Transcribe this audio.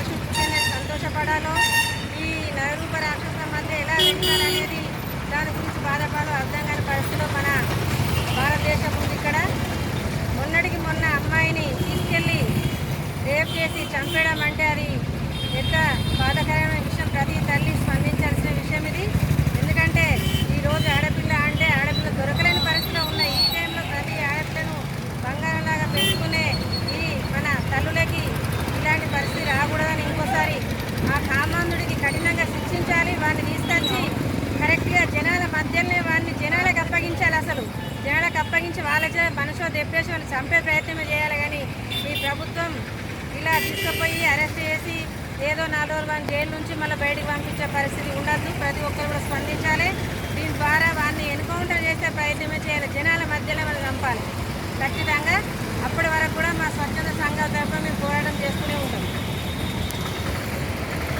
చూపుతూనే సంతోషపడాలో, ఈ నరరూప రాక్షసుల మధ్య ఎలా వెళ్తారనేది దాని గురించి బాధపడాలో అర్థం కాని పరిస్థితిలో మన భారతదేశం ఉంది. ఇక్కడ మొన్నటికి మొన్న అమ్మాయిని తీసుకెళ్ళి రేప్ చేసి చంపేయడం అంటే అది ఎంత బాధాకరమైన విషయం. ప్రతి తల్లి స్పందించాల్సిన విషయం ఇది. ఎందుకంటే ఈరోజు ఆడపిల్ల అంటే ఆడపిల్ల దొరకలేని పరిస్థితిలో ఉన్న ఈ టైంలో ప్రతి ఆడపిల్లను బంగారంలాగా పెంచుకునే ఈ మన తల్లులకి ఇలాంటి పరిస్థితి రాకూడదని ఇంకోసారి ఆ కామాంధుడికి కఠినంగా శిక్షించాలి. వాడిని తీసుకొచ్చి కరెక్ట్గా జనాల మధ్యలోనే వాడిని జనాలకు అప్పగించాలి. అసలు జనాలకు అప్పగించి వాళ్ళ మనసులో దెబ్బేసి వాళ్ళు చంపే ప్రయత్నమే చేయాలి. కానీ ఈ ప్రభుత్వం ఇలా తీసుకుపోయి అరెస్ట్ చేసి ఏదో 4 రోజులు వాడిని జైలు నుంచి మళ్ళీ బయటకు పంపించే పరిస్థితి ఉండద్దు. ప్రతి ఒక్కరు కూడా స్పందించాలి. దీని ద్వారా వాడిని ఎన్కౌంటర్ చేసే ప్రయత్నమే చేయాలి. జనాల మధ్యలో వాళ్ళు చంపాలి ఖచ్చితంగా. అప్పటి వరకు కూడా మా స్వచ్ఛంద సంఘాల తరఫున